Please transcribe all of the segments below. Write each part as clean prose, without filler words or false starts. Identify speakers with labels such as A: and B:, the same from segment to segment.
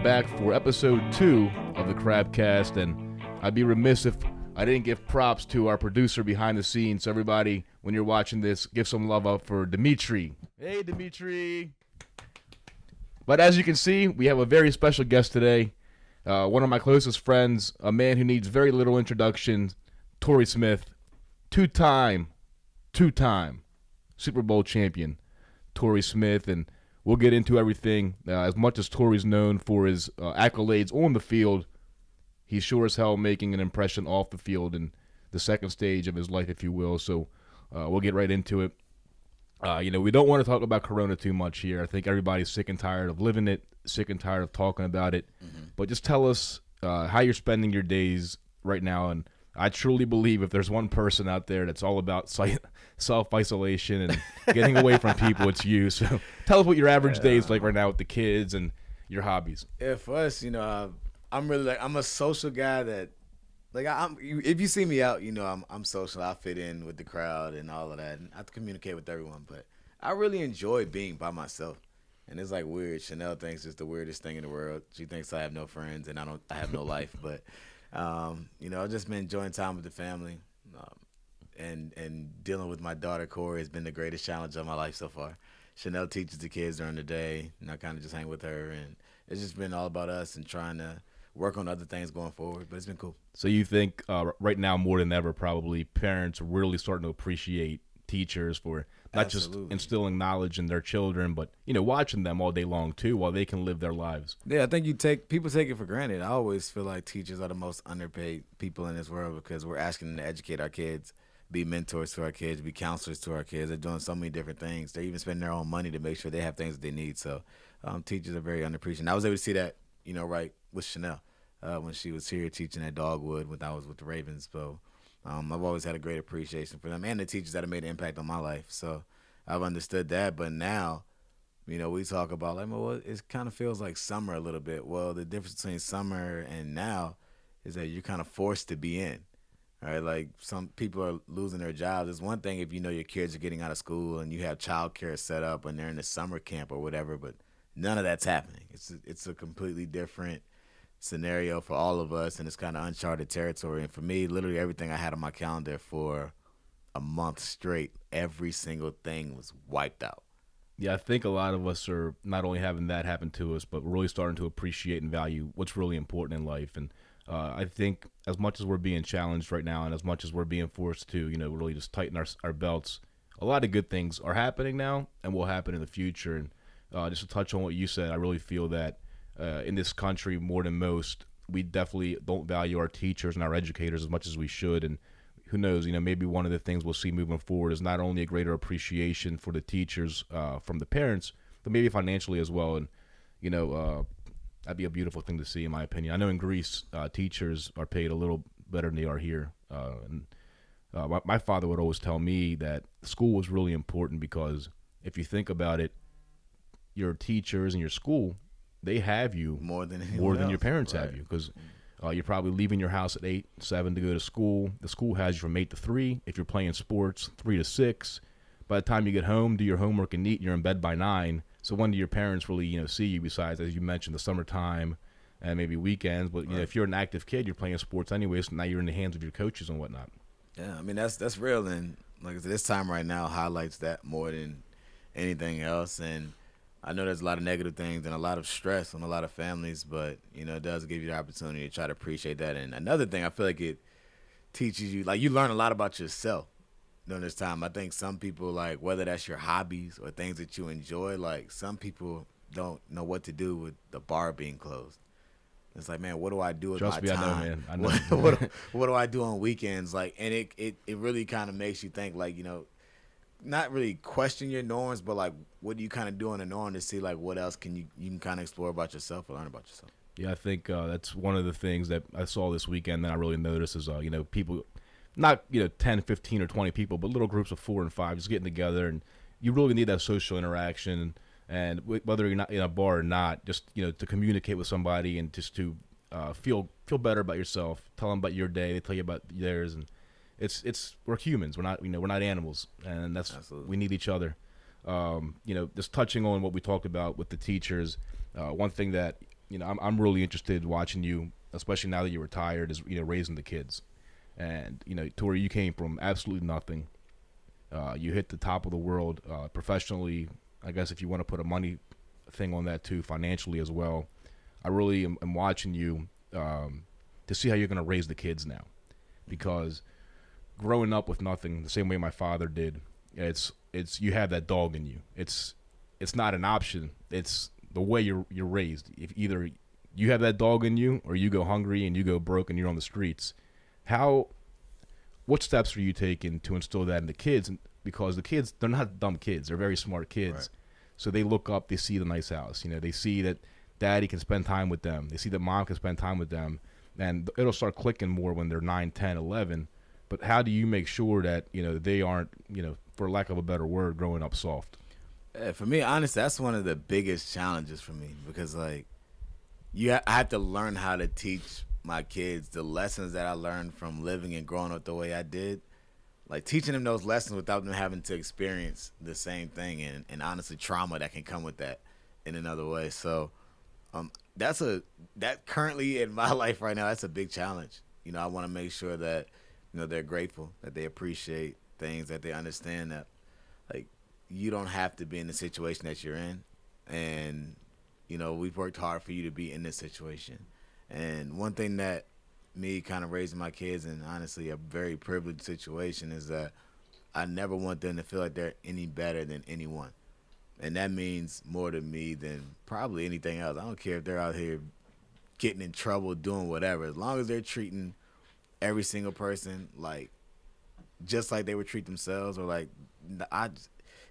A: back for episode 2 of the Crabcast, and I'd be remiss if I didn't give props to our producer behind the scenes. So everybody, when you're watching this, give some love up for Dimitri. Hey, Dimitri. But as you can see, we have a very special guest today. One of my closest friends, a man who needs very little introduction, Torrey Smith, two-time Super Bowl champion, Torrey Smith, and we'll get into everything. As much as Torrey's known for his accolades on the field, he's sure as hell making an impression off the field in the second stage of his life, if you will. So we'll get right into it. We don't want to talk about Corona too much here. I think everybody's sick and tired of living it, sick and tired of talking about it. Mm-hmm. But just tell us how you're spending your days right now. And I truly believe if there's one person out there that's all about self-isolation and getting away from people, it's you. So tell us what your average day is like right now with the kids and your hobbies.
B: Yeah, for us, I'm really I'm a social guy that, if you see me out, I'm social. I fit in with the crowd and all of that, and I communicate with everyone. But I really enjoy being by myself. And it's like weird. Chanel thinks it's the weirdest thing in the world. She thinks I have no friends and I have no life. But I've just been enjoying time with the family, and dealing with my daughter Corey has been the greatest challenge of my life so far. Chanel teaches the kids during the day, and I kind of just hang with her, and it's just been all about us and trying to work on other things going forward. But it's been cool.
A: So you think right now more than ever, probably parents are really starting to appreciate teachers for not
B: Absolutely.
A: Just instilling knowledge in their children, but watching them all day long too, while they can live their lives.
B: Yeah, I think people take it for granted. I always feel like teachers are the most underpaid people in this world because we're asking them to educate our kids, be mentors to our kids, be counselors to our kids. They're doing so many different things. They're even spending their own money to make sure they have things that they need. So teachers are very underappreciated. I was able to see that, right with Chanel when she was here teaching at Dogwood when I was with the Ravens. So I've always had a great appreciation for them and the teachers that have made an impact on my life. So I've understood that. But now, we talk about it kind of feels like summer a little bit. Well, the difference between summer and now is that you're kind of forced to be in. All right, like some people are losing their jobs. It's one thing if your kids are getting out of school and you have childcare set up and they're in a summer camp or whatever, but none of that's happening. It's a completely different scenario for all of us, and it's kind of uncharted territory. And for me, literally everything I had on my calendar for a month straight, every single thing was wiped out.
A: Yeah, I think a lot of us are not only having that happen to us, but really starting to appreciate and value what's really important in life. And I think as much as we're being challenged right now and as much as we're being forced to, really just tighten our belts, a lot of good things are happening now and will happen in the future. And just to touch on what you said, I really feel that in this country, more than most, we definitely don't value our teachers and our educators as much as we should. And who knows, maybe one of the things we'll see moving forward is not only a greater appreciation for the teachers from the parents, but maybe financially as well. And, that'd be a beautiful thing to see, in my opinion. I know in Greece, teachers are paid a little better than they are here. My father would always tell me that school was really important because if you think about it, your teachers and your school, they have you
B: more than
A: your parents have you, because you're probably leaving your house at 8, 7 to go to school. The school has you from 8 to 3. If you're playing sports, 3 to 6. By the time you get home, do your homework and eat, you're in bed by 9. So when do your parents really, see you besides, as you mentioned, the summertime and maybe weekends? But if you're an active kid, you're playing sports anyways. So now you're in the hands of your coaches and whatnot.
B: Yeah, I mean that's real, and like I said, this time right now highlights that more than anything else. And I know there's a lot of negative things and a lot of stress on a lot of families, but, it does give you the opportunity to try to appreciate that. And another thing, I feel like it teaches you, you learn a lot about yourself during this time. I think some people, whether that's your hobbies or things that you enjoy, some people don't know what to do with the bar being closed. It's like, man, what do I do with
A: Trust
B: my
A: me,
B: time?
A: I know, man.
B: What do I do on weekends? And it really kind of makes you think, not really question your norms, but what do you kind of do on the norm to see what else you can kind of explore about yourself or learn about yourself.
A: Yeah, I think that's one of the things that I saw this weekend that I really noticed is people, not 10, 15 or 20 people, but little groups of 4 and 5 just getting together, and you really need that social interaction, and whether you're not in a bar or not, just to communicate with somebody and just to feel better about yourself. Tell them about your day, they tell you about theirs, and we're humans. We're not animals, and that's
B: Absolutely.
A: We need each other. Just touching on what we talked about with the teachers, one thing that I'm really interested watching you, especially now that you're retired, is raising the kids. And Tori, you came from absolutely nothing. You hit the top of the world professionally. I guess if you want to put a money thing on that too, financially as well. I really am watching you to see how you're going to raise the kids now, because growing up with nothing, the same way my father did, it's you have that dog in you. It's not an option. It's the way you're raised. If either you have that dog in you, or you go hungry and you go broke and you're on the streets. What steps are you taking to instill that in the kids? Because the kids, they're not dumb kids. They're very smart kids.
B: Right.
A: So they look up, they see the nice house. They see that daddy can spend time with them. They see that mom can spend time with them. And it'll start clicking more when they're 9, 10, 11. But how do you make sure that, they aren't, for lack of a better word, growing up soft?
B: For me, honestly, that's one of the biggest challenges for me, because I have to learn how to teach my kids the lessons that I learned from living and growing up the way I did, like teaching them those lessons without them having to experience the same thing, and honestly trauma that can come with that in another way. So that currently in my life right now, that's a big challenge. I want to make sure that they're grateful, that they appreciate things, that they understand that like you don't have to be in the situation that you're in, and we've worked hard for you to be in this situation. And one thing that me kind of raising my kids in, honestly, a very privileged situation, is that I never want them to feel like they're any better than anyone. And that means more to me than probably anything else. I don't care if they're out here getting in trouble, doing whatever. As long as they're treating every single person like just like they would treat themselves, or like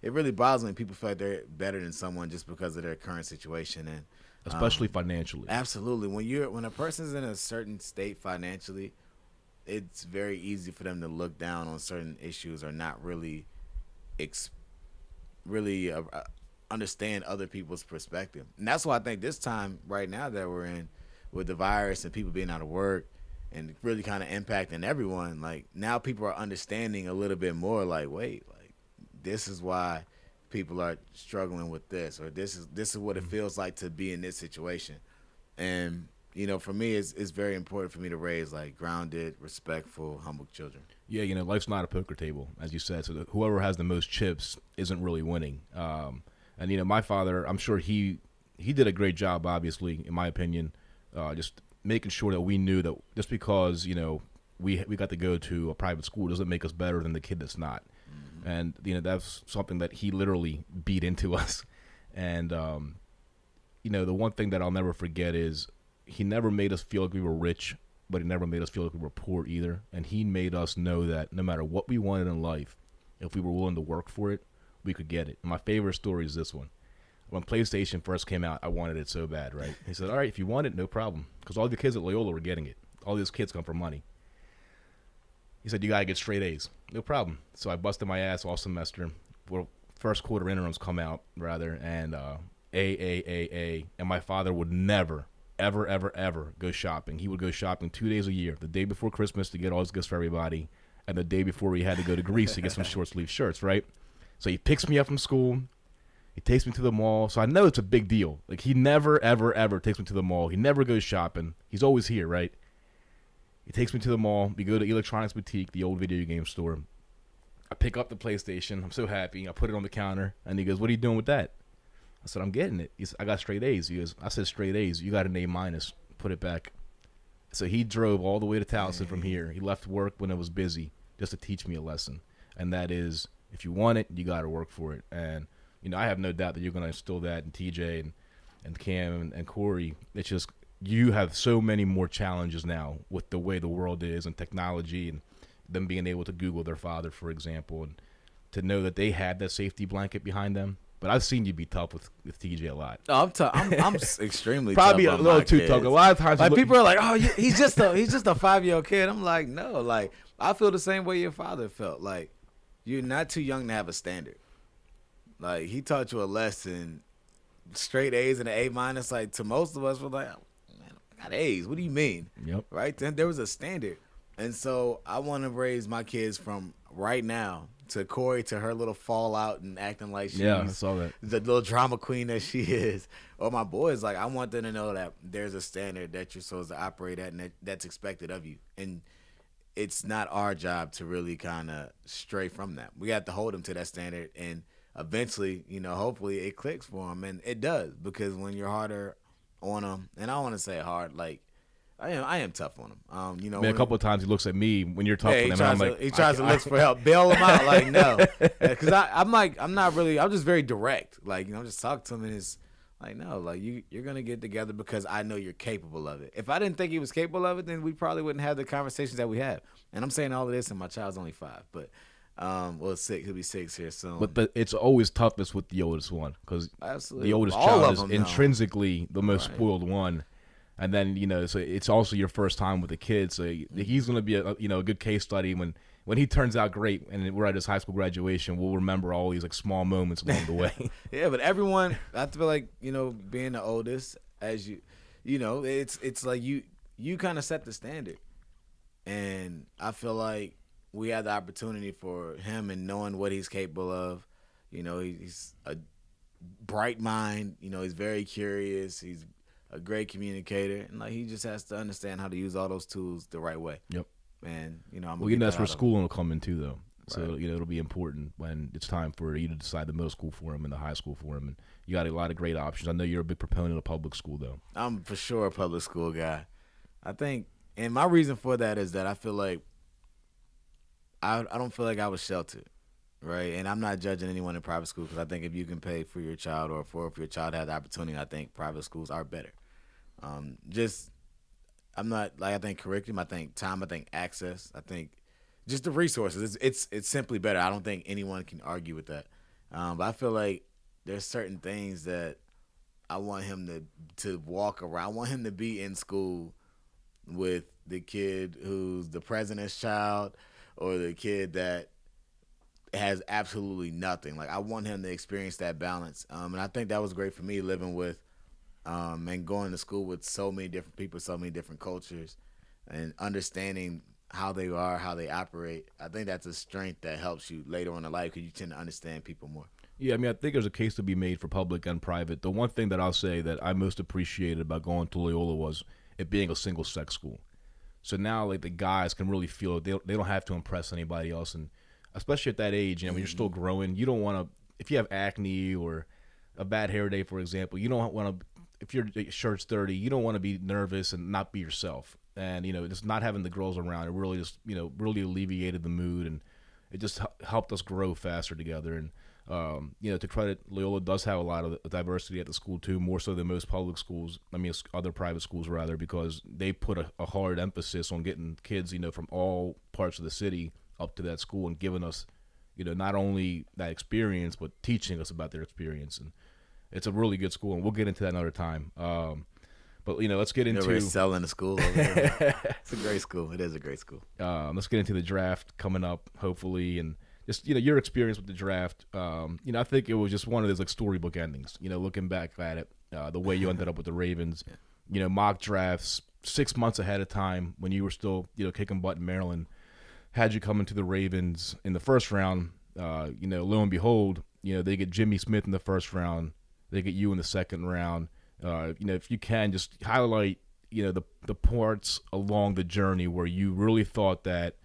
B: it really bothers me when people feel like they're better than someone just because of their current situation. And
A: especially financially.
B: Absolutely. When a person's in a certain state financially, it's very easy for them to look down on certain issues, or not really understand other people's perspective. And that's why I think this time right now that we're in, with the virus and people being out of work and really kind of impacting everyone, like now people are understanding a little bit more, like, wait, like this is why people are struggling with this, or this is what it feels like to be in this situation. And for me, it's very important for me to raise like grounded, respectful, humble children.
A: Yeah, life's not a poker table, as you said. So whoever has the most chips isn't really winning. And my father, I'm sure he did a great job, obviously, in my opinion, just making sure that we knew that just because we got to go to a private school doesn't make us better than the kid that's not. And that's something that he literally beat into us. And the one thing that I'll never forget is he never made us feel like we were rich, but he never made us feel like we were poor either. And he made us know that no matter what we wanted in life, if we were willing to work for it, we could get it. And my favorite story is this one. When PlayStation first came out, I wanted it so bad, right? He said, all right, if you want it, no problem. Because all the kids at Loyola were getting it. All these kids come from money. He said, you got to get straight A's. No problem. So I busted my ass all semester. Well, first quarter interims come out, rather, and A. And my father would never, ever, ever, ever go shopping. He would go shopping 2 days a year, the day before Christmas to get all his gifts for everybody, and the day before he had to go to Greece to get some short-sleeve shirts, right? So he picks me up from school. He takes me to the mall. So I know it's a big deal. Like, he never, ever, ever takes me to the mall. He never goes shopping. He's always here, right? He takes me to the mall. We go to Electronics Boutique, the old video game store. I pick up the PlayStation. I'm so happy. I put it on the counter. And he goes, what are you doing with that? I said, I'm getting it. He said, I got straight A's. He goes, I said, straight A's. You got an A-. Put it back. So he drove all the way to Towson from here. He left work when it was busy just to teach me a lesson. And that is, if you want it, you got to work for it. And, I have no doubt that you're going to instill that in TJ and Cam and Corey. It's just, you have so many more challenges now with the way the world is and technology, and them being able to Google their father, for example, and to know that they had that safety blanket behind them. But I've seen you be tough with TJ a lot.
B: Oh, I'm extremely
A: probably
B: tough
A: a little too tough. A lot of times,
B: like people are like, "Oh, he's just a 5-year-old kid." I'm like, no, like I feel the same way your father felt. Like you're not too young to have a standard. Like he taught you a lesson, straight A's and an A-. Like to most of us, we're like, oh, man, I got A's. What do you mean?
A: Yep.
B: Right then, there was a standard, and so I want to raise my kids from right now to Corey, to her little fallout and acting like she's
A: Yeah, I saw that.
B: the little drama queen that she is. Or my boys, like I want them to know that there's a standard that you're supposed to operate at and that's expected of you. And it's not our job to really kind of stray from that. We have to hold them to that standard, and eventually, hopefully it clicks for them, and it does, because when you're harder on them, and I don't want to say hard, like I am tough on them.
A: I mean, a couple of times he looks at me when you're tough on him, and I'm like,
B: he tries to look for help, bail him out, like no, because I'm not really, I'm just very direct, like I'm just talking to him, and it's like no, like you're gonna get together because I know you're capable of it. If I didn't think he was capable of it, then we probably wouldn't have the conversations that we have. And I'm saying all of this, and my child's only 5, but well, 6, he'll be 6 here soon.
A: But it's always toughest with the oldest one, because the oldest
B: all
A: child
B: of
A: is
B: them,
A: intrinsically the most
B: Right.
A: spoiled one. And then, so it's also your first time with a kid. So he's going to be a good case study when he turns out great and we're at his high school graduation. We'll remember all these like small moments along the way.
B: Yeah, but everyone, I feel like, being the oldest, as it's like you kind of set the standard. And I feel like we had the opportunity for him, and knowing what he's capable of. He's a bright mind. He's very curious. He's a great communicator, and like he just has to understand how to use all those tools the right way.
A: Yep.
B: And
A: that's where schooling will come in too, though. So
B: Right.
A: it'll be important when it's time for you to decide the middle school for him and the high school for him. And you got a lot of great options. I know you're a big proponent of public school, though.
B: I'm for sure a public school guy. I think, and my reason for that is that I feel like I don't feel like I was sheltered, right? And I'm not judging anyone in private school, because I think if you can pay for your child, or if your child has the opportunity, I think private schools are better. I'm not like, I think curriculum, I think time, I think access, I think just the resources. It's simply better. I don't think anyone can argue with that. But I feel like there's certain things that I want him to walk around. I want him to be in school with the kid who's the president's child, or the kid that has absolutely nothing. Like I want him to experience that balance. And I think that was great for me, living with and going to school with so many different people, so many different cultures, and understanding how they are, how they operate. I think that's a strength that helps you later on in life, because you tend to understand people more.
A: Yeah, I mean, I think there's a case to be made for public and private. The one thing that I'll say that I most appreciated about going to Loyola was it being a single-sex school. So now, like, the guys can really feel they don't have to impress anybody else. And especially at that age, when you're still growing, you don't want to, if you have acne or a bad hair day, for example, you don't want to, if your shirt's dirty, you don't want to be nervous and not be yourself. And, just not having the girls around, it really just, really alleviated the mood, and it just helped us grow faster together. And, to credit, Loyola does have a lot of diversity at the school too, more so than most public schools. I mean, other private schools rather, because they put a hard emphasis on getting kids, from all parts of the city up to that school, and giving us, not only that experience, but teaching us about their experience. And it's a really good school, and we'll get into that another time. But let's get into
B: We're selling the school over there. It's a great school. It is a great school.
A: Let's get into the draft coming up, hopefully, and just your experience with the draft. I think it was just one of those like storybook endings. Looking back at it, the way you ended up with the Ravens. Mock drafts 6 months ahead of time when you were still kicking butt in Maryland, had you come into the Ravens in the first round. Lo and behold, they get Jimmy Smith in the first round. They get you in the second round. If you can just highlight, the parts along the journey where you really thought that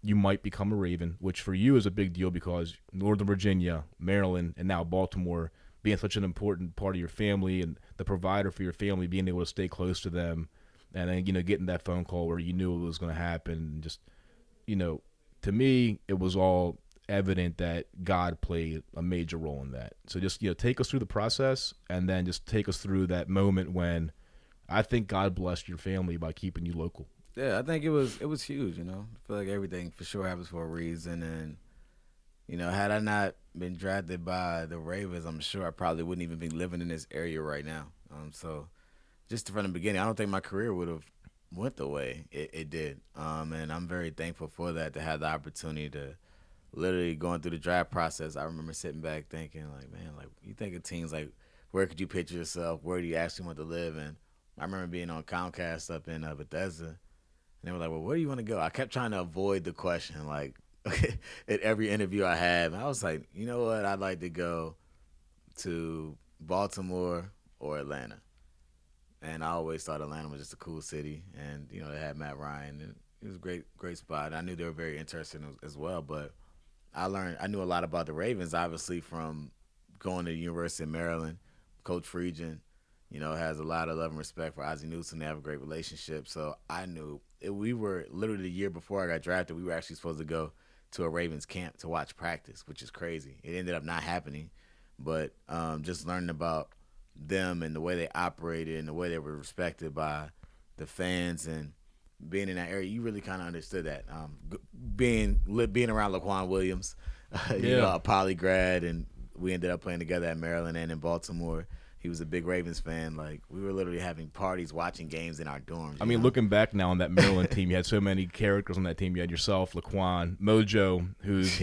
A: you might become a Raven, which for you is a big deal because Northern Virginia, Maryland, and now Baltimore being such an important part of your family and the provider for your family, being able to stay close to them, and then, getting that phone call where you knew it was going to happen. And just, to me, it was all evident that God played a major role in that. So just, take us through the process, and then just take us through that moment when I think God blessed your family by keeping you local.
B: Yeah, I think it was huge, I feel like everything for sure happens for a reason. And, had I not been drafted by the Ravens, I'm sure I probably wouldn't even be living in this area right now. So just from the beginning, I don't think my career would have went the way it did. And I'm very thankful for that, to have the opportunity to literally going through the draft process. I remember sitting back thinking, like, man, like, you think of teams like, where could you picture yourself? Where do you actually want to live? And I remember being on Comcast up in Bethesda, and they were like, well, where do you want to go? I kept trying to avoid the question, like, at every interview I had. I was like, you know what? I'd like to go to Baltimore or Atlanta. And I always thought Atlanta was just a cool city. And, you know, they had Matt Ryan. And it was a great spot. I knew they were very interesting as well. But I knew a lot about the Ravens, obviously, from going to the University of Maryland. Coach Friedgen, you know, has a lot of love and respect for Ozzie Newsome. They have a great relationship. So I knew we were literally the year before I got drafted, we were actually supposed to go to a Ravens camp to watch practice, which is crazy. It ended up not happening. But just learning about them and the way they operated and the way they were respected by the fans and being in that area, you really kind of understood that. Being around Laquan Williams, you know, a poly grad, and we ended up playing together at Maryland and in Baltimore. He was a big Ravens fan. Like, we were literally having parties, watching games in our dorms.
A: I mean, looking back now on that Maryland team, you had so many characters on that team. You had yourself, Laquan, Mojo, who's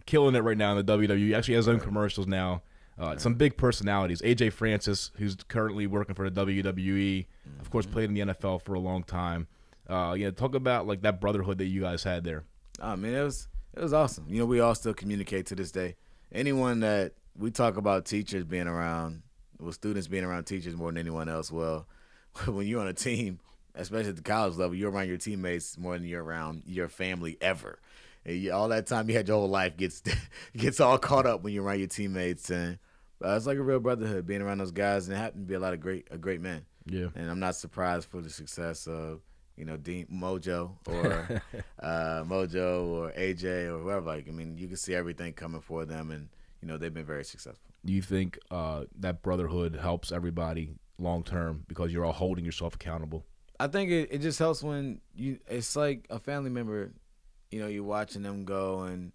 A: killing it right now in the WWE. He actually has his own commercials now. Some big personalities. AJ Francis, who's currently working for the WWE, of course, played in the NFL for a long time. Talk about like that brotherhood that you guys had there.
B: I mean, it was awesome. You know, we all still communicate to this day. Anyone that we talk about teachers being around, well, students being around teachers more than anyone else. Well, when you're on a team, especially at the college level, you're around your teammates more than you're around your family ever. And all that time you had your whole life gets all caught up when you're around your teammates. And it's like a real brotherhood being around those guys, and it happened to be a great men.
A: Yeah.
B: And I'm not surprised for the success of, you know, Dean Mojo or Mojo or AJ or whoever. Like, I mean, you can see everything coming for them, and you know they've been very successful.
A: Do you think that brotherhood helps everybody long term because you're all holding yourself accountable?
B: I think it just helps when it's like a family member. You know, you're watching them go and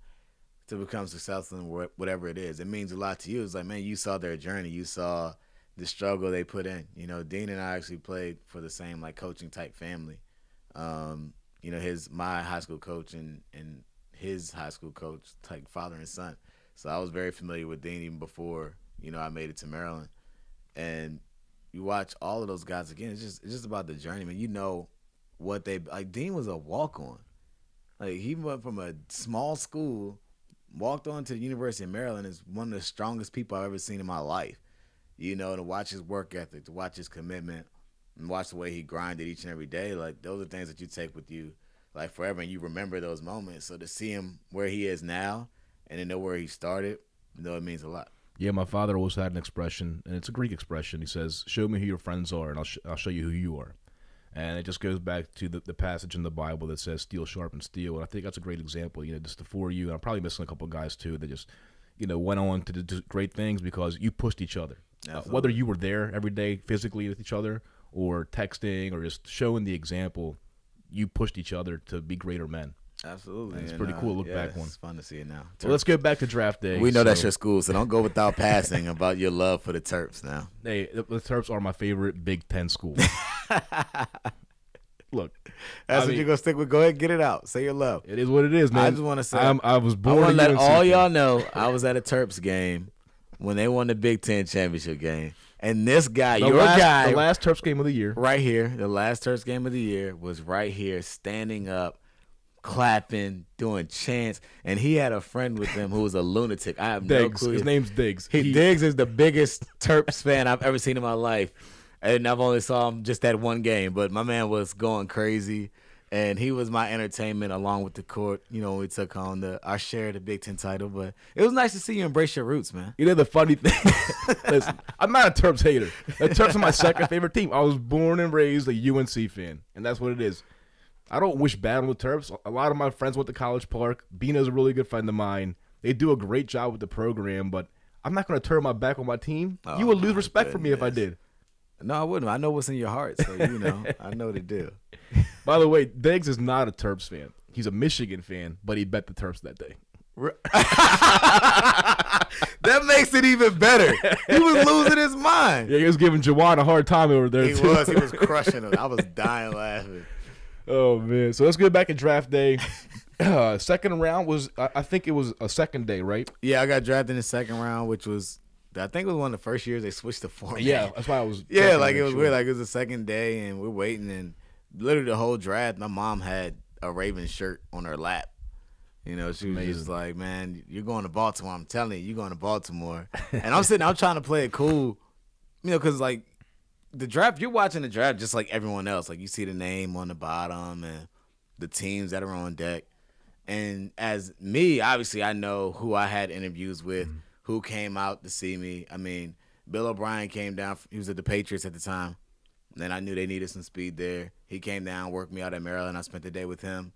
B: to become successful in whatever it is. It means a lot to you. It's like, man, you saw their journey. You saw the struggle they put in. You know, Dean and I actually played for the same like coaching type family. You know, my high school coach and his high school coach, like father and son. So I was very familiar with Dean even before, you know, I made it to Maryland. And you watch all of those guys again. It's just about the journey, man. You know what like. Dean was a walk-on. Like, he went from a small school, walked on to the University of Maryland, is one of the strongest people I've ever seen in my life. You know, to watch his work ethic, to watch his commitment, and watch the way he grinded each and every day. Like, those are things that you take with you, like, forever, and you remember those moments. So to see him where he is now and to know where he started, you know, it means a lot.
A: Yeah, my father always had an expression, and it's a Greek expression. He says, show me who your friends are, and I'll show you who you are. And it just goes back to the passage in the Bible that says steel sharpens steel. And I think that's a great example, you know, just the four of you. And I'm probably missing a couple of guys, too, that just, you know, went on to do great things because you pushed each other. Whether you were there every day physically with each other or texting or just showing the example, you pushed each other to be greater men.
B: Absolutely.
A: And it's pretty cool to look back on.
B: It's fun to see it now.
A: Well, let's get back to draft day.
B: We know that's your school, so don't go without passing about your love for the Terps now.
A: Hey, the Terps are my favorite Big Ten school. Look,
B: that's what you're gonna stick with. Go ahead, get it out. Say your love.
A: It is what it is, man.
B: I just want to say,
A: I was born.
B: I want to let all y'all know I was at a Terps game when they won the Big Ten championship game, and this guy,
A: the last Terps game of the year,
B: right here, the last Terps game of the year was right here, standing up, clapping, doing chants, and he had a friend with him who was a lunatic. I have
A: Diggs.
B: no clue.
A: His name's Diggs.
B: Diggs is the biggest Terps fan I've ever seen in my life. And I've only saw him just that one game, but my man was going crazy, and he was my entertainment along with the court. You know, when we took on our share of the Big Ten title, but it was nice to see you embrace your roots, man.
A: You know the funny thing? Listen, I'm not a Terps hater. The Terps are my second favorite team. I was born and raised a UNC fan, and that's what it is. I don't wish bad on the Terps. A lot of my friends went to College Park. Bina's a really good friend of mine. They do a great job with the program, but I'm not going to turn my back on my team.
B: Oh,
A: you would lose respect for me if I did.
B: No, I wouldn't. I know what's in your heart, so you know. I know the deal.
A: By the way, Diggs is not a Terps fan. He's a Michigan fan, but he bet the Terps that day.
B: That makes it even better. He was losing his mind.
A: Yeah, he was giving Jawan a hard time over there.
B: He was crushing him. I was dying laughing.
A: Oh, man. So let's get back to draft day. Second round was, I think it was a second day, right?
B: Yeah, I got drafted in the second round, which was, I think it was one of the first years they switched the format.
A: Yeah, that's why I was.
B: Yeah, like it was weird. Like it was the second day, and we're waiting, and literally the whole draft, my mom had a Ravens shirt on her lap. You know, she was
A: Amazing.
B: just like, man, you're going to Baltimore. I'm telling you, you're going to Baltimore. And I'm sitting, I'm trying to play it cool, you know, because like the draft, you're watching the draft just like everyone else. Like you see the name on the bottom and the teams that are on deck. And as me, obviously, I know who I had interviews with, who came out to see me. I mean, Bill O'Brien came down. He was at the Patriots at the time. And then I knew they needed some speed there. He came down, worked me out at Maryland. I spent the day with him.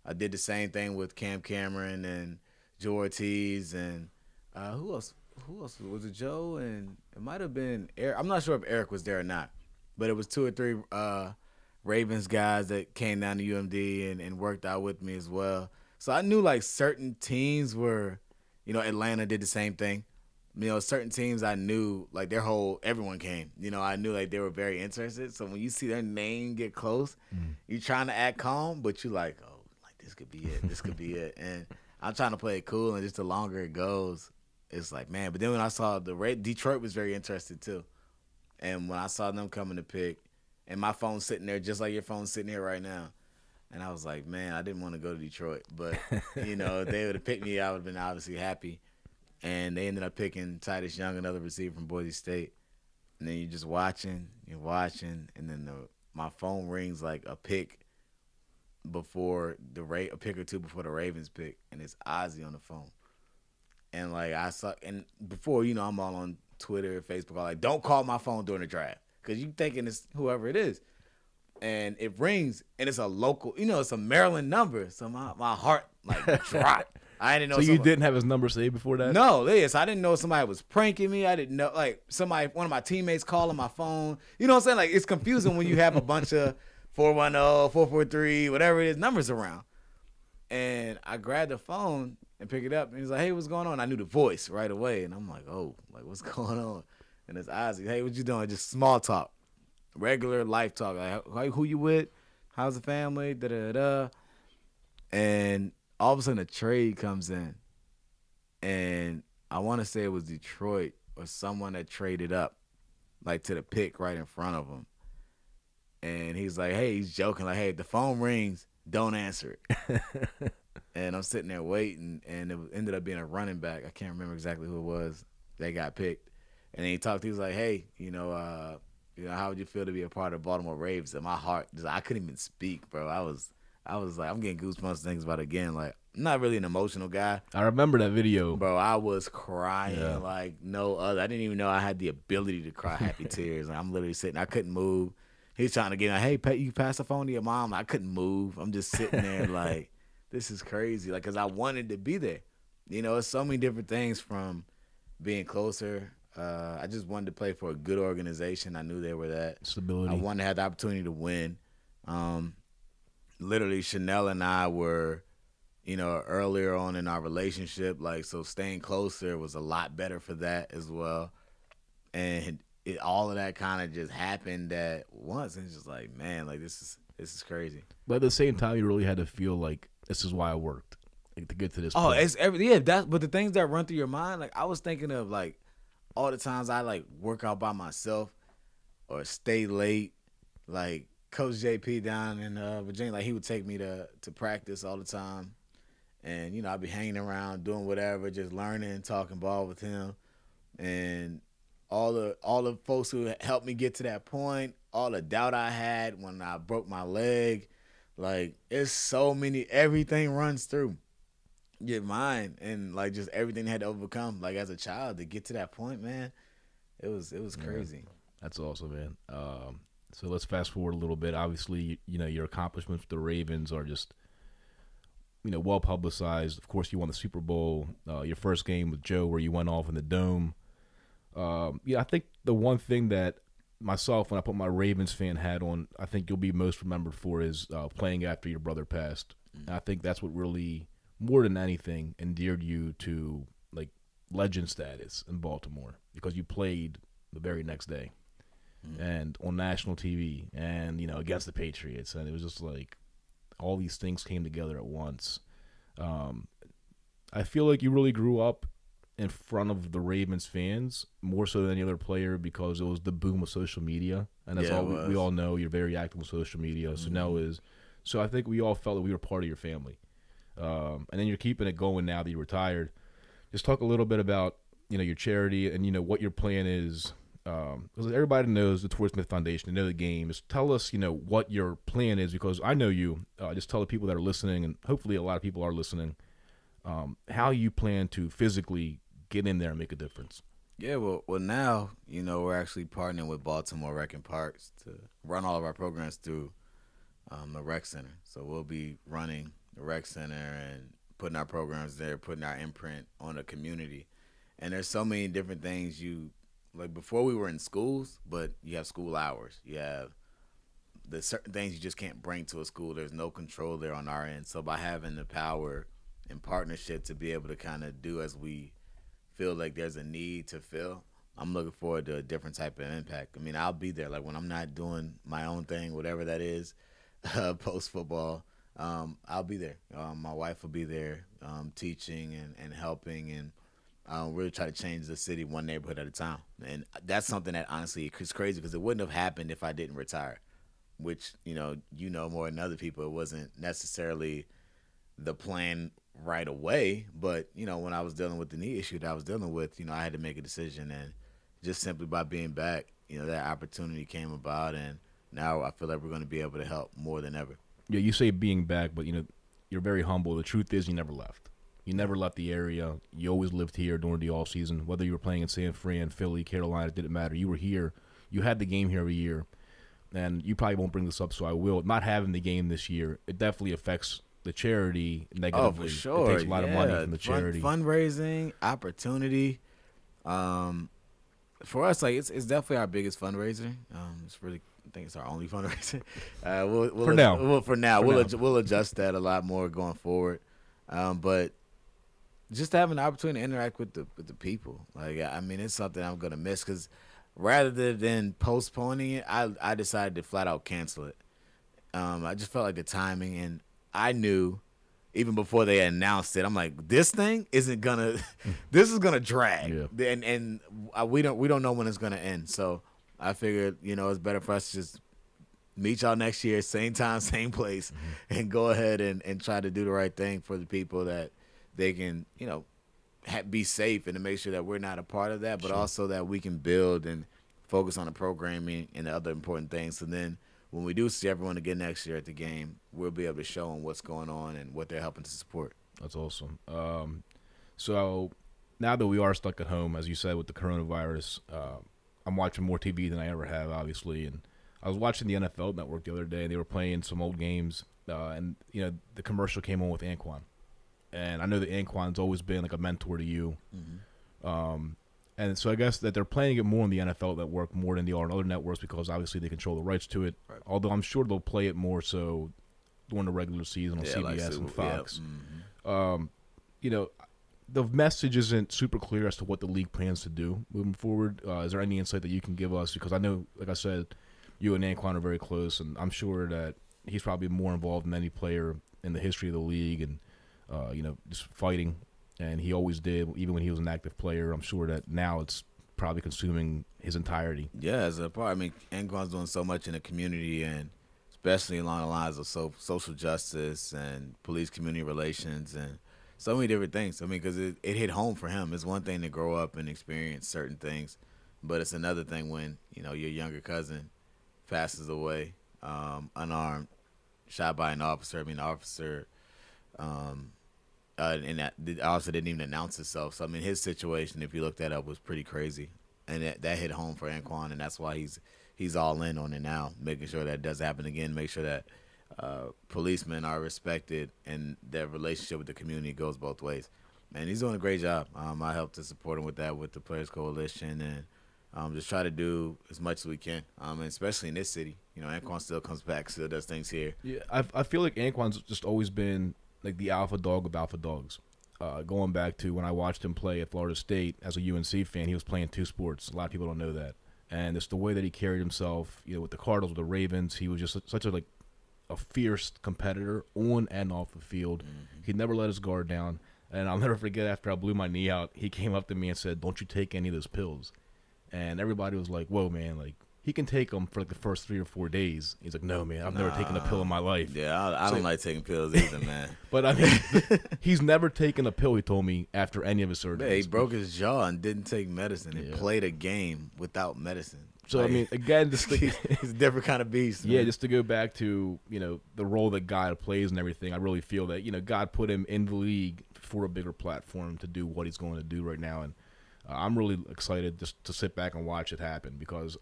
B: I did the same thing with Cam Cameron and Joe Ortiz and who else? Who else? Was it Joe? And it might have been Eric. I'm not sure if Eric was there or not. But it was 2 or 3 Ravens guys that came down to UMD and worked out with me as well. So I knew like certain teams were, you know, Atlanta did the same thing. You know, certain teams I knew like everyone came. You know, I knew like they were very interested. So when you see their name get close, you're trying to act calm, but you like, oh, like this could be it. This could be it. And I'm trying to play it cool, and just the longer it goes, it's like, man. But then when I saw Detroit was very interested too. And when I saw them coming to pick, and my phone's sitting there just like your phone's sitting here right now. And I was like, man, I didn't want to go to Detroit. But, you know, if they would have picked me, I would have been obviously happy. And they ended up picking Titus Young, another receiver from Boise State. And then you're just watching, and then my phone rings like a pick before a pick or two before the Ravens pick, and it's Ozzie on the phone. And like I saw, and before, you know, I'm all on Twitter, Facebook, all like, don't call my phone during the draft because you thinking it's whoever it is. And it rings, and it's a local, you know, it's a Maryland number. So my heart like dropped. I didn't know.
A: So you didn't have his number saved before that?
B: No, yes, I didn't know somebody was pranking me. I didn't know, like one of my teammates calling my phone. You know what I'm saying? Like it's confusing when you have a bunch of 410, 443, whatever it is, numbers around. And I grabbed the phone and picked it up, and he's like, "Hey, what's going on?" I knew the voice right away, and I'm like, "Oh, like what's going on?" And it's Ozzie. "Hey, what you doing?" Just small talk, regular life talk. Like, who you with? How's the family? Da da da. And all of a sudden, a trade comes in, and I want to say it was Detroit or someone that traded up, like to the pick right in front of him. And he's like, "Hey," he's joking, like, "Hey, if the phone rings, don't answer it." And I'm sitting there waiting, and it ended up being a running back. I can't remember exactly who it was. They got picked, and then he talked. He was like, "Hey, you know, how would you feel to be a part of Baltimore Ravens?" And my heart, I couldn't even speak, bro. I was like, I'm getting goosebumps thinking about it again. Like, I'm not really an emotional guy.
A: I remember that video.
B: Bro, I was crying like no other. I didn't even know I had the ability to cry happy tears. Like, I'm literally sitting. I couldn't move. He's trying to get me, "Hey, you pass the phone to your mom." I couldn't move. I'm just sitting there like, this is crazy. Like, because I wanted to be there. You know, it's so many different things from being closer. I just wanted to play for a good organization. I knew they were that.
A: Stability.
B: I wanted to have the opportunity to win. Literally, Chanel and I were, you know, earlier on in our relationship. Like, so staying closer was a lot better for that as well. And all of that kind of just happened at once. And it's just like, man, like this is crazy.
A: But at the same time, you really had to feel like this is why I worked, like, to get to this point.
B: Oh, it's but the things that run through your mind, like I was thinking of like all the times I like work out by myself or stay late. Like Coach JP down in Virginia, like he would take me to practice all the time. And, you know, I'd be hanging around doing whatever, just learning, talking ball with him. And all the folks who helped me get to that point, all the doubt I had when I broke my leg, like it's so many, everything runs through your mind, and like just everything had to overcome. Like as a child to get to that point, man, it was crazy.
A: That's awesome, man. So let's fast forward a little bit. Obviously, you know, your accomplishments with the Ravens are just, you know, well publicized. Of course, you won the Super Bowl. Your first game with Joe, where you went off in the dome. Yeah, I think the one thing that myself, when I put my Ravens fan hat on, I think you'll be most remembered for is playing after your brother passed. And I think that's what really, more than anything, endeared you to like legend status in Baltimore, because you played the very next day and on national TV, and, you know, against the Patriots, and it was just like all these things came together at once. I feel like you really grew up in front of the Ravens fans more so than any other player, because it was the boom of social media, and that's all we all know. You're very active on social media. So I think we all felt that we were part of your family. and then you're keeping it going now that you're retired. Just talk a little bit about your charity and what your plan is. Because everybody knows the Torrey Smith Foundation, they know the game. Just tell us what your plan is, because I know you. Just tell the people that are listening, and hopefully a lot of people are listening, how you plan to physically get in there and make a difference.
B: Yeah, well, now we're actually partnering with Baltimore Rec and Parks to run all of our programs through the rec center. So we'll be running the rec center and putting our programs there, putting our imprint on the community. And there's so many different things like before we were in schools, but you have school hours. You have the certain things you just can't bring to a school. There's no control there on our end. So by having the power and partnership to be able to kind of do as we feel like there's a need to fill, I'm looking forward to a different type of impact. I mean, I'll be there. Like when I'm not doing my own thing, whatever that is, post-football, I'll be there. My wife will be there teaching and helping and really try to change the city one neighborhood at a time. And that's something that honestly is crazy because it wouldn't have happened if I didn't retire, which, more than other people, it wasn't necessarily the plan right away. But, when I was dealing with the knee issue that I was dealing with, I had to make a decision. And just simply by being back, that opportunity came about. And now I feel like we're going to be able to help more than ever.
A: Yeah, you say being back, but, you're very humble. The truth is you never left. You never left the area. You always lived here during the off season. Whether you were playing in San Fran, Philly, Carolina, it didn't matter. You were here. You had the game here every year. And you probably won't bring this up, so I will. Not having the game this year, it definitely affects the charity negatively.
B: Oh, for sure.
A: It takes a lot of money from the charity.
B: Fundraising, opportunity. For us, like it's definitely our biggest fundraiser. It's really, I think it's our only fundraiser. For now, we'll adjust that a lot more going forward. But just having the opportunity to interact with the people, like I mean, it's something I'm gonna miss because rather than postponing it, I decided to flat out cancel it. I just felt like the timing, and I knew even before they announced it, I'm like, this thing isn't gonna, this is gonna drag,
A: yeah.
B: and we don't know when it's gonna end. So I figured, it's better for us to just meet y'all next year, same time, same place, and go ahead and try to do the right thing for the people that they can, be safe and to make sure that we're not a part of that, but also that we can build and focus on the programming and the other important things. So then when we do see everyone again next year at the game, we'll be able to show them what's going on and what they're helping to support.
A: That's awesome. So now that we are stuck at home, as you said, with the coronavirus, I'm watching more TV than I ever have, obviously, and I was watching the NFL Network the other day, and they were playing some old games, and the commercial came on with Anquan, and I know that Anquan's always been like a mentor to you, and so I guess that they're playing it more on the NFL Network more than they are on other networks because obviously they control the rights to it. Right. Although I'm sure they'll play it more so during the regular season on CBS and Fox. Yeah. The message isn't super clear as to what the league plans to do moving forward. Is there any insight that you can give us? Because I know, like I said, you and Anquan are very close, and I'm sure that he's probably more involved than any player in the history of the league and, just fighting. And he always did, even when he was an active player. I'm sure that now it's probably consuming his entirety.
B: Yeah, as a part. I mean, Anquan's doing so much in the community, and especially along the lines of social justice and police community relations and so many different things. I mean, because it hit home for him. It's one thing to grow up and experience certain things, but it's another thing when, your younger cousin passes away unarmed, shot by an officer. I mean, the officer and that the officer didn't even announce himself. So, I mean, his situation, if you look that up, was pretty crazy. And that hit home for Anquan, and that's why he's all in on it now, making sure that doesn't happen again, make sure that policemen are respected and their relationship with the community goes both ways. And he's doing a great job. I helped to support him with that with the Players Coalition and just try to do as much as we can, and especially in this city. Anquan still comes back, still does things here.
A: Yeah, I feel like Anquan's just always been like the alpha dog of alpha dogs. Going back to when I watched him play at Florida State as a UNC fan, he was playing two sports. A lot of people don't know that. And it's the way that he carried himself, with the Cardinals, with the Ravens. He was just such a fierce competitor on and off the field. He never let his guard down. And I'll never forget, after I blew my knee out, he came up to me and said, "Don't you take any of those pills?" And everybody was like, "Whoa, man, like, he can take them for like the first 3 or 4 days. He's like, no, man, I've never taken a pill in my life.
B: Yeah, I don't like taking pills either, man.
A: But I mean, he's never taken a pill, he told me, after any of his surgeries.
B: Yeah, he broke his jaw and didn't take medicine and played a game without medicine.
A: So, I mean, again, just
B: he's a different kind of beast.
A: Yeah,
B: man.
A: just to go back to, the role that God plays and everything, I really feel that, God put him in the league for a bigger platform to do what he's going to do right now. And I'm really excited just to sit back and watch it happen because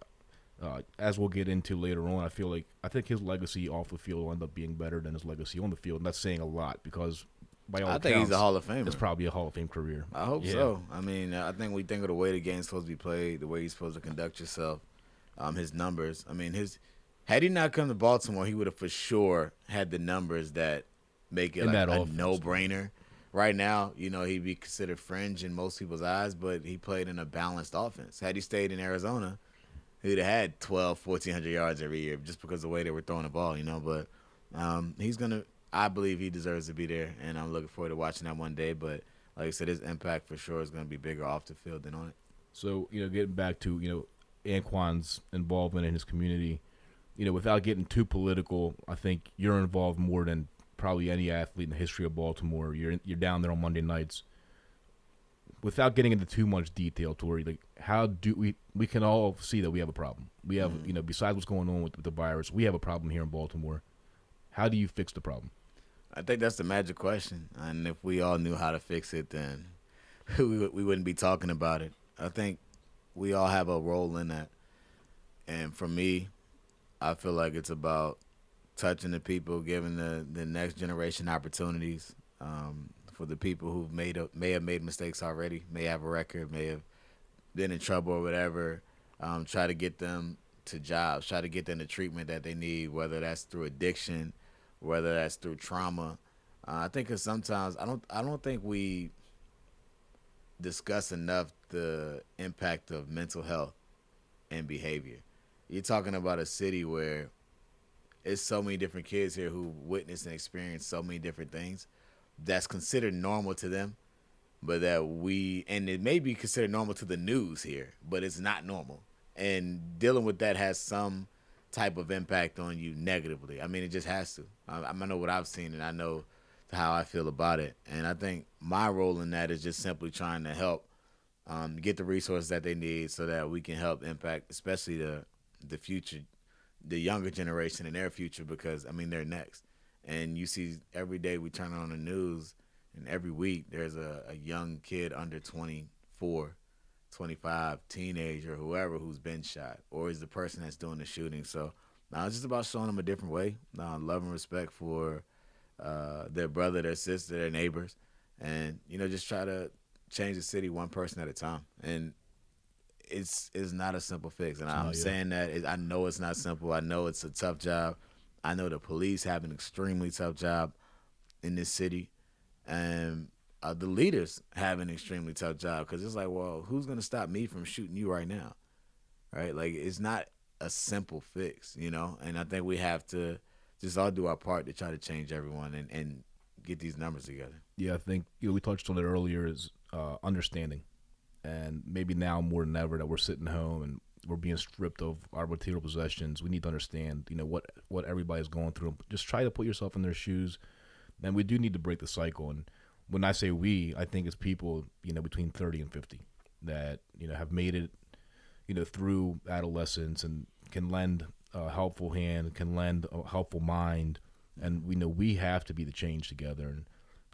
A: as we'll get into later on, I think his legacy off the field will end up being better than his legacy on the field. And that's saying a lot because by all accounts,
B: think he's a Hall of Famer.
A: It's probably a Hall of Fame career.
B: I hope so. I mean, I think we think of the way the game's supposed to be played, the way you're supposed to conduct yourself, his numbers. I mean, had he not come to Baltimore, he would have for sure had the numbers that make it like a no-brainer. Right now, he'd be considered fringe in most people's eyes, but he played in a balanced offense. Had he stayed in Arizona, he'd have had 1,400 yards every year just because of the way they were throwing the ball, But he's going to – I believe he deserves to be there, and I'm looking forward to watching that one day. But like I said, his impact for sure is going to be bigger off the field than on it.
A: So, getting back to, Anquan's involvement in his community, without getting too political, I think you're involved more than probably any athlete in the history of Baltimore. You're down there on Monday nights. Without getting into too much detail, Tori, like how do we can all see that we have a problem. We have, besides what's going on with the virus, we have a problem here in Baltimore. How do you fix the problem?
B: I think that's the magic question. And if we all knew how to fix it, then we wouldn't be talking about it. I think we all have a role in that. And for me, I feel like it's about touching the people, giving the next generation opportunities. For the people who may have made mistakes already, may have a record, may have been in trouble or whatever, try to get them to jobs, try to get them the treatment that they need, whether that's through addiction, whether that's through trauma. I think because sometimes I don't think we discuss enough the impact of mental health and behavior. You're talking about a city where it's so many different kids here who witness and experience so many different things that's considered normal to them, but and it may be considered normal to the news here, but it's not normal. And dealing with that has some type of impact on you negatively. I mean, it just has to. I know what I've seen, and I know how I feel about it. And I think my role in that is just simply trying to help get the resources that they need so that we can help impact, especially the future, the younger generation and their future, because, I mean, they're next. And you see every day we turn on the news, and every week there's a young kid under 24, 25, teenager, whoever, who's been shot or is the person that's doing the shooting. So it's just about showing them a different way, love and respect for their brother, their sister, their neighbors, and, just try to change the city one person at a time. And it's not a simple fix. And I'm saying that I know it's not simple. I know it's a tough job. I know the police have an extremely tough job in this city, and the leaders have an extremely tough job because it's like, well, who's going to stop me from shooting you right now, right? Like, it's not a simple fix, And I think we have to just all do our part to try to change everyone and get these numbers together.
A: Yeah, I think we touched on it earlier is understanding, and maybe now more than ever that we're sitting home and we're being stripped of our material possessions. We need to understand, what everybody's going through. Just try to put yourself in their shoes. And we do need to break the cycle. And when I say we, I think it's people, between 30 and 50 that, have made it, through adolescence and can lend a helpful hand, can lend a helpful mind. And we know we have to be the change together. And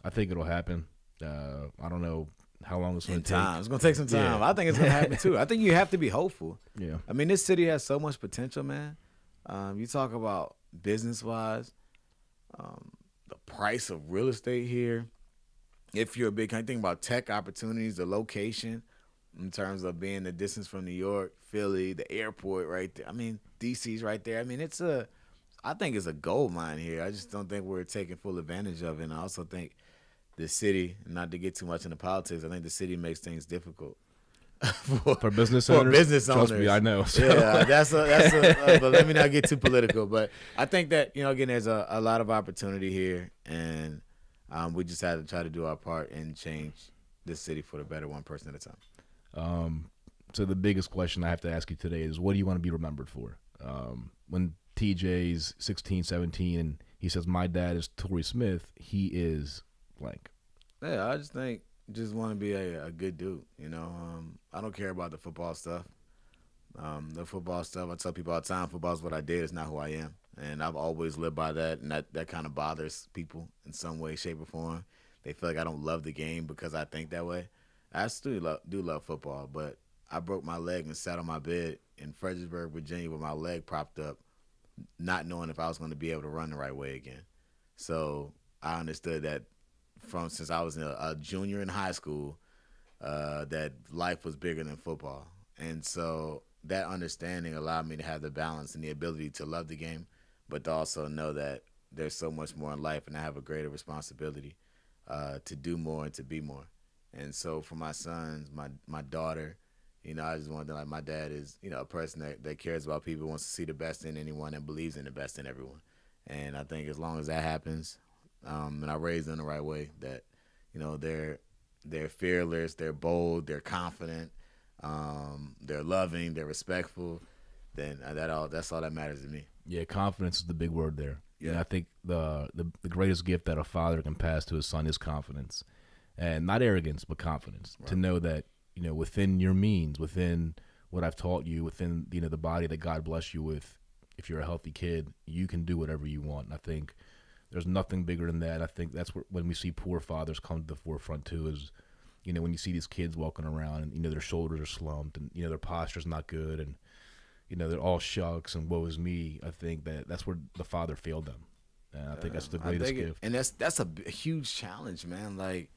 A: I think it'll happen. I don't know how long it's going to take.
B: It's going to take some time. Yeah. I think it's going to happen too. I think you have to be hopeful.
A: Yeah.
B: I mean, this city has so much potential, man. You talk about business-wise, the price of real estate here. If you're a big, I think about tech opportunities, the location in terms of being the distance from New York, Philly, the airport right there. I mean, DC's right there. I mean, I think it's a gold mine here. I just don't think we're taking full advantage of it. And I also think the city, not to get too much into politics, I think the city makes things difficult
A: for business owners.
B: Trust
A: me, I know. So.
B: Yeah, that's but let me not get too political. But I think that again, there's a lot of opportunity here, and we just have to try to do our part and change this city for the better, one person at a time.
A: So the biggest question I have to ask you today is, what do you want to be remembered for? When TJ's 16, 17, and he says, my dad is Torrey Smith, he is blank.
B: Yeah, I just think just want to be a good dude. You know, I don't care about the football stuff. The football stuff, I tell people all the time, football is what I did. It's not who I am. And I've always lived by that, and that kind of bothers people in some way, shape, or form. They feel like I don't love the game because I think that way. I still do love football, but I broke my leg and sat on my bed in Fredericksburg, Virginia, with my leg propped up, not knowing if I was going to be able to run the right way again. So I understood that since I was a junior in high school, that life was bigger than football. And so that understanding allowed me to have the balance and the ability to love the game, but to also know that there's so much more in life, and I have a greater responsibility to do more and to be more. And so for my sons, my daughter, you know, I just want to, like, my dad is, you know, a person that cares about people, wants to see the best in anyone, and believes in the best in everyone. And I think as long as that happens, and I raise them the right way, that, you know, they're fearless, they're bold, they're confident, they're loving, they're respectful, then that's all that matters to me.
A: Yeah, confidence is the big word there.
B: Yeah.
A: And I think the greatest gift that a father can pass to his son is confidence. And not arrogance, but confidence. Right. To know that, you know, within your means, within what I've taught you, within, you know, the body that God bless you with, if you're a healthy kid, you can do whatever you want. And I think there's nothing bigger than that. I think that's when we see poor fathers come to the forefront too, is, you know, when you see these kids walking around and, you know, their shoulders are slumped and, you know, their posture's not good and, you know, they're all shucks and woe is me. I think that's where the father failed them. And I think that's the greatest gift.
B: And that's a huge challenge, man. Like,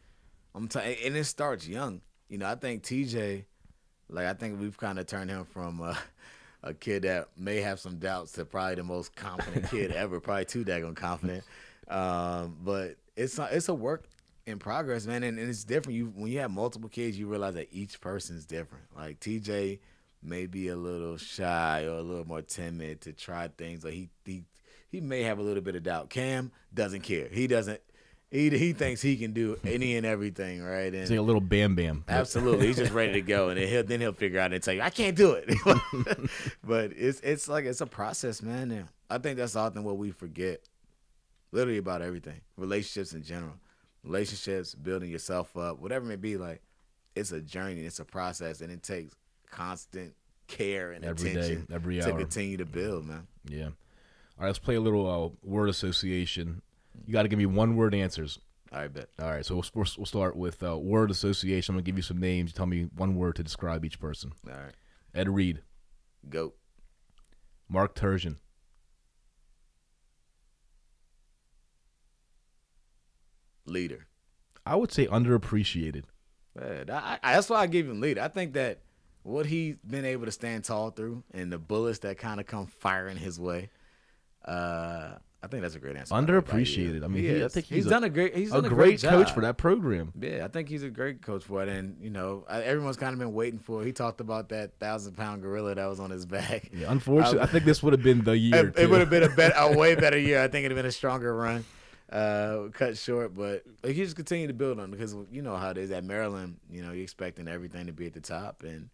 B: and it starts young. You know, I think TJ, like, I think we've kind of turned him from a kid that may have some doubts to probably the most confident kid ever, probably too daggone confident. But it's a work in progress, man, and it's different. When you have multiple kids, you realize that each person's different. Like, TJ may be a little shy or a little more timid to try things, or he may have a little bit of doubt. Cam doesn't care. He doesn't. He thinks he can do any and everything, right? And
A: it's like a little Bam Bam.
B: Absolutely, he's just ready to go, and then he'll figure out and tell you, I can't do it. But it's like, it's a process, man. And I think that's often what we forget, literally, about everything, relationships in general, relationships, building yourself up, whatever it may be. Like, it's a journey, it's a process, and it takes constant care and attention
A: every hour
B: to continue to build, man.
A: Yeah. All right, let's play a little word association. You got to give me one-word answers.
B: All right, bet.
A: All right, so we'll start with word association. I'm going to give you some names. Tell me one word to describe each person.
B: All right.
A: Ed Reed.
B: Goat.
A: Mark Turgeon.
B: Leader.
A: I would say underappreciated.
B: Man, that's why I give him leader. I think that what he's been able to stand tall through and the bullets that kind of come firing his way, I think that's a great answer.
A: Underappreciated. I mean, I think he's
B: done a great
A: coach
B: job
A: for that program.
B: Yeah, I think he's a great coach for it. And, you know, everyone's kind of been waiting for it. He talked about that 1,000-pound gorilla that was on his back.
A: Yeah, unfortunately, I think this would have been the year.
B: It would have been a way better year. I think it would have been a stronger run. Cut short, but he just continue to build on it, because you know how it is at Maryland. You know, you're expecting everything to be at the top, and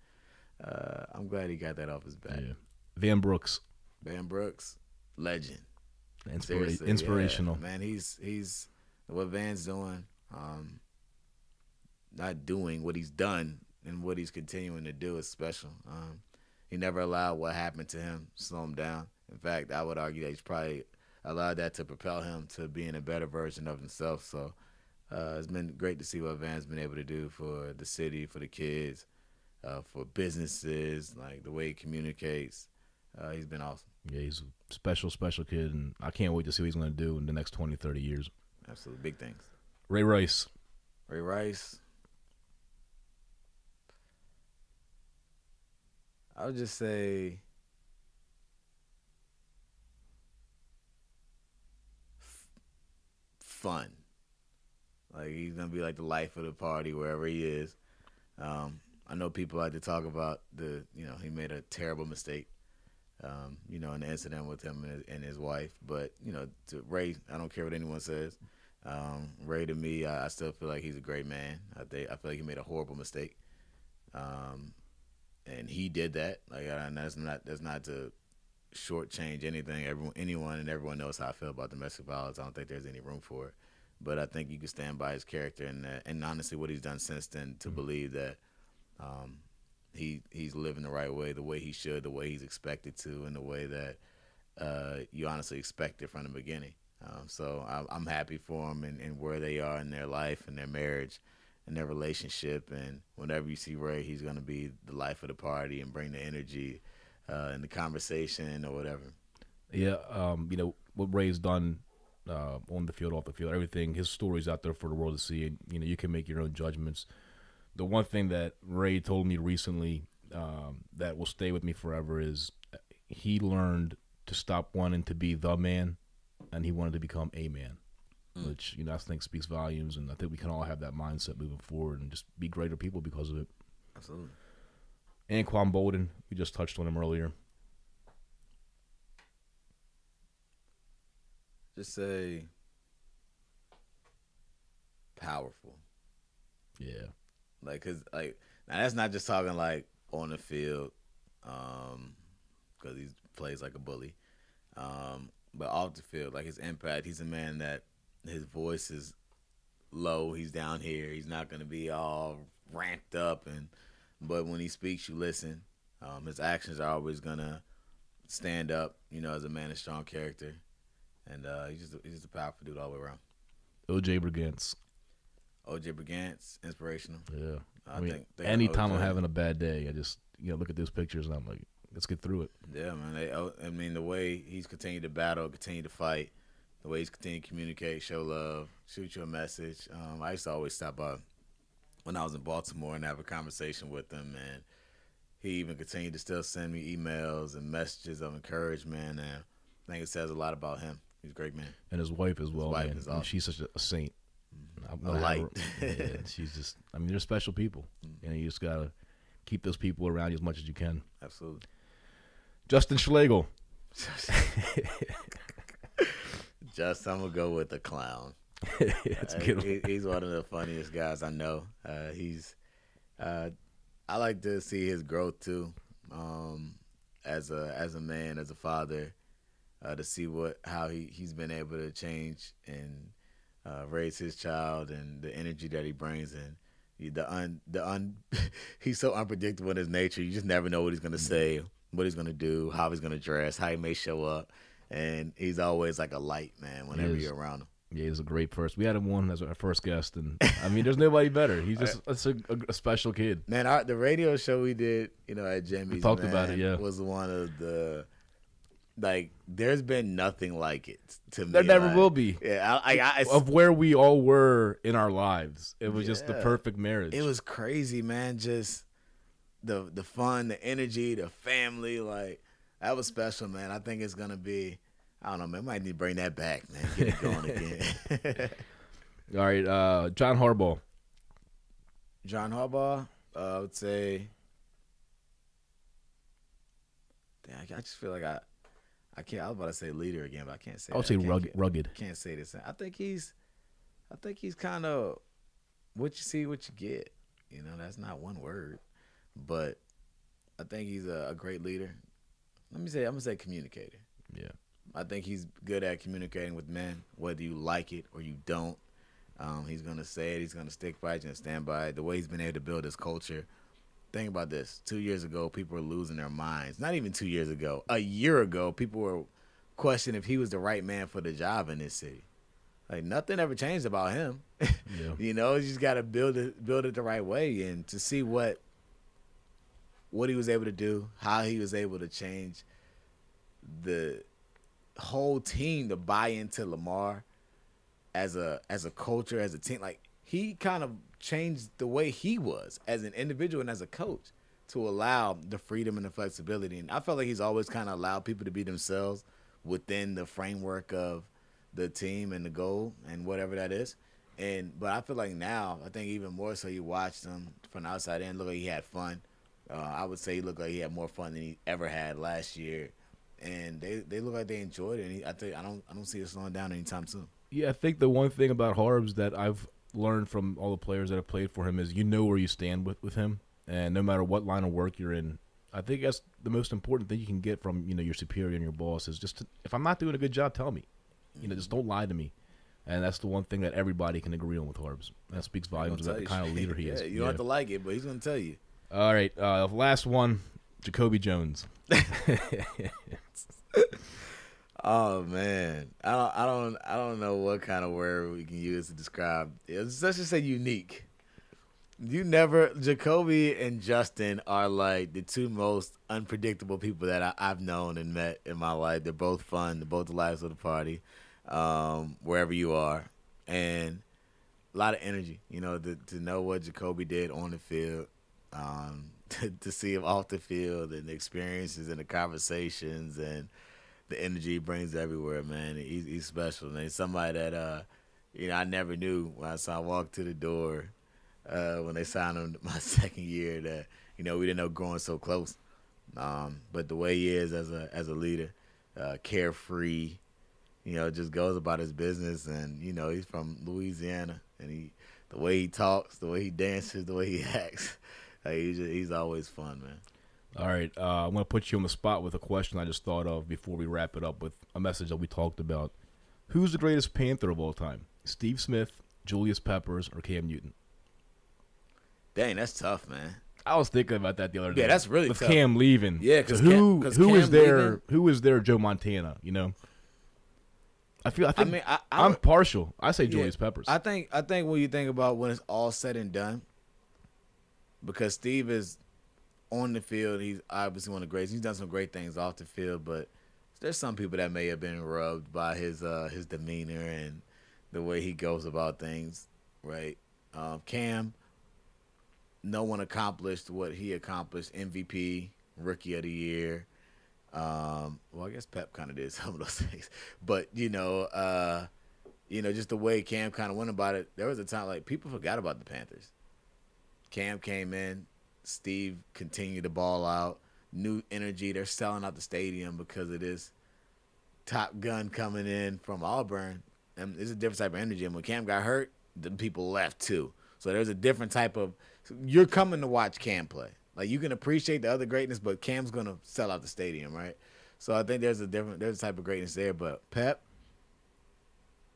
B: I'm glad he got that off his back.
A: Yeah. Van Brooks,
B: legend.
A: Inspirational.
B: Yeah, man. He's what Van's doing, not doing what he's done, and what he's continuing to do is special. He never allowed what happened to him slow him down. In fact, I would argue that he's probably allowed that to propel him to being a better version of himself. So it's been great to see what Van's been able to do for the city, for the kids, for businesses, like the way he communicates. He's been awesome.
A: Yeah, he's a special kid, and I can't wait to see what he's going to do in the next 20, 30 years.
B: Absolutely. Big things.
A: Ray Rice.
B: I would just say fun. Like, he's going to be like the life of the party wherever he is. I know people like to talk about he made a terrible mistake, in the incident with him and his wife. But, to Ray, I don't care what anyone says. Ray, to me, I still feel like he's a great man. I feel like he made a horrible mistake. and he did that. Like, and that's not to shortchange anything. Anyone and everyone knows how I feel about domestic violence. I don't think there's any room for it. But I think you can stand by his character and honestly what he's done since then to believe that he's living the right way, the way he should, the way he's expected to, and the way that you honestly expected from the beginning. So I'm happy for him and where they are in their life and their marriage and their relationship. And whenever you see Ray, he's going to be the life of the party and bring the energy and the conversation or whatever.
A: Yeah, what Ray's done on the field, off the field, everything. His story's out there for the world to see, and you can make your own judgments. The one thing that Ray told me recently that will stay with me forever is he learned to stop wanting to be the man, and he wanted to become a man, which I think speaks volumes, and I think we can all have that mindset moving forward and just be greater people because of it.
B: Absolutely.
A: Anquan Boldin, we just touched on him earlier.
B: Just say powerful.
A: Yeah.
B: Like, cause now that's not just talking like on the field, cause he plays like a bully, but off the field, like his impact. He's a man that his voice is low. He's down here. He's not gonna be all ramped up, but when he speaks, you listen. His actions are always gonna stand up, as a man of strong character. And he's just a powerful dude all the way around.
A: O.J. Brigance.
B: O.J. Brigance, inspirational.
A: Yeah.
B: I think
A: anytime I'm having a bad day, I just look at those pictures and I'm like, let's get through it.
B: Yeah, man. The way he's continued to battle, continue to fight, the way he's continued to communicate, show love, shoot you a message. I used to always stop by when I was in Baltimore and have a conversation with him, and he even continued to still send me emails and messages of encouragement, and I think it says a lot about him. He's a great man.
A: And his wife as well, man.
B: Is awesome.
A: She's such a saint.
B: A light.
A: Yeah, she's just, they're special people. You just got to keep those people around you as much as you can.
B: Absolutely.
A: Justin Schlegel.
B: I'm going to go with the clown.
A: That's a good one.
B: He's one of the funniest guys I know. I like to see his growth too, as a man, as a father. To see how he's been able to change and raise his child and the energy that he brings, and he's so unpredictable in his nature. You just never know what he's gonna say, what he's gonna do, how he's gonna dress, how he may show up, and he's always like a light, man. Whenever you're around him.
A: Yeah, he's a great person. We had him on as our first guest, and there's nobody better. He's just a special kid.
B: Man, the radio show we did, at Jimmy's,
A: we talked about it. Yeah,
B: was one of the. Like, there's been nothing like it to me.
A: There never will be.
B: Yeah,
A: of where we all were in our lives. It was just the perfect marriage.
B: It was crazy, man. Just the fun, the energy, the family. Like, that was special, man. I think it's going to be, I don't know, man. Might need to bring that back, man. Get it going again.
A: All right, John Harbaugh.
B: John Harbaugh, I would say, I just feel like I can't. I was about to say leader again, but I can't say.
A: I would say rugged.
B: Can't say this. I think he's kind of what you see, what you get. That's not one word, but I think he's a great leader. I'm gonna say communicator.
A: Yeah,
B: I think he's good at communicating with men, whether you like it or you don't. He's gonna say it. He's gonna stick by it and stand by it. The way he's been able to build his culture. Think about this. 2 years ago, people were losing their minds. Not even 2 years ago. A year ago, people were questioning if he was the right man for the job in this city. Like, nothing ever changed about him. Yeah. You just got to build it the right way. And to see what he was able to do, how he was able to change the whole team to buy into Lamar as a culture, as a team. Like, he kind of changed the way he was as an individual and as a coach to allow the freedom and the flexibility. And I felt like he's always kind of allowed people to be themselves within the framework of the team and the goal and whatever that is. But I feel like now, I think even more so, you watched him from the outside in, look like he had fun. I would say he looked like he had more fun than he ever had last year. And they look like they enjoyed it. And I don't see it slowing down anytime soon.
A: Yeah, I think the one thing about Harbs that I've learned from all the players that have played for him is where you stand with him. And no matter what line of work you're in, I think that's the most important thing you can get from your superior and your boss is just if I'm not doing a good job, tell me. Just don't lie to me. And that's the one thing that everybody can agree on with Harbs. That speaks volumes about the kind of leader he is.
B: You don't have to like it, but he's gonna tell you.
A: All right, last one, Jacoby Jones.
B: Oh man, I don't know what kind of word we can use to describe. Let's just say unique. Jacoby and Justin are like the two most unpredictable people that I've known and met in my life. They're both fun. They're both the lives of the party, wherever you are, and a lot of energy. To know what Jacoby did on the field, to see him off the field, and the experiences and the conversations and the energy he brings everywhere, man. He's special, man. He's somebody that I never knew when I walked to the door. When they signed him my second year, that we didn't know growing so close, but the way he is as a leader, carefree, just goes about his business, and he's from Louisiana, and the way he talks, the way he dances, the way he acts, he's always fun, man.
A: All right, I'm gonna put you on the spot with a question I just thought of before we wrap it up with a message that we talked about. Who's the greatest Panther of all time? Steve Smith, Julius Peppers, or Cam Newton?
B: Dang, that's tough, man.
A: I was thinking about that the other day.
B: Yeah, that's really
A: with
B: tough.
A: Cam leaving.
B: Yeah, because
A: who is there? Who is there? Joe Montana. I think I'm partial. I say Julius Peppers.
B: I think when you think about when it's all said and done, because Steve is on the field, he's obviously one of the greats. He's done some great things off the field, but there's some people that may have been rubbed by his demeanor and the way he goes about things. Right, Cam. No one accomplished what he accomplished. MVP, Rookie of the Year. Well, I guess Pep kind of did some of those things, but just the way Cam kind of went about it. There was a time like people forgot about the Panthers. Cam came in, Steve continued to ball out, new energy. They're selling out the stadium because of this Top Gun coming in from Auburn, and it's a different type of energy. And when Cam got hurt, the people left too. So there's a different type of. You're coming to watch Cam play. Like, you can appreciate the other greatness, but Cam's gonna sell out the stadium, right? So I think there's a type of greatness there. But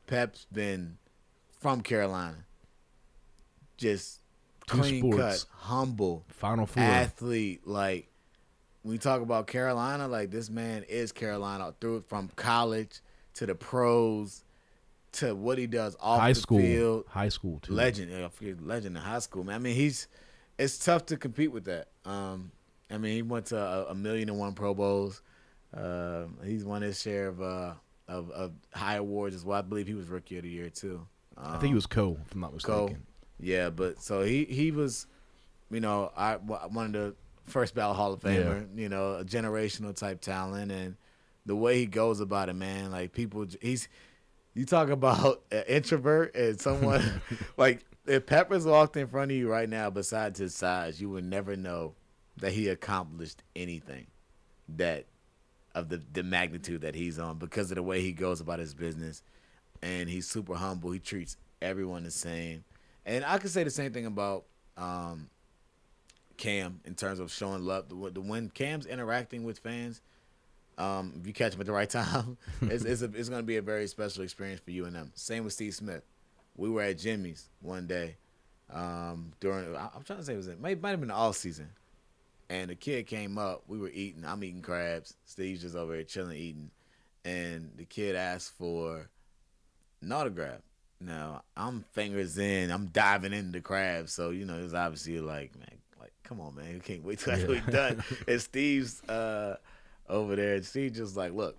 B: Pep's been from Carolina, just clean cut, humble,
A: Final Four
B: athlete. Like, when we talk about Carolina, like, this man is Carolina through from college to the pros. To what he does off the field.
A: High school, too.
B: Legend. I forget legend in high school, man. I mean, it's tough to compete with that. He went to a 1,000,001 Pro Bowls. He's won his share of high awards as well. I believe he was Rookie of the Year, too.
A: I think he was if I'm not mistaken.
B: Yeah, but so he was, one of the first ballot Hall of Famer, a generational type talent. And the way he goes about it, man, like, you talk about an introvert and someone like if Peppers walked in front of you right now, besides his size, you would never know that he accomplished anything that of the magnitude that he's on because of the way he goes about his business. And he's super humble. He treats everyone the same. And I could say the same thing about Cam in terms of showing love. When Cam's interacting with fans, if you catch him at the right time, it's going to be a very special experience for you and them. Same with Steve Smith. We were at Jimmy's one day during. I'm trying to say it might have been the off season, and the kid came up. We were eating. I'm eating crabs. Steve's just over here chilling eating, and the kid asked for an autograph. Now I'm fingers in. I'm diving into the crabs, so it's obviously like, man, like, come on, man, you can't wait till we're done. And Steve's over there, and Steve just like, look.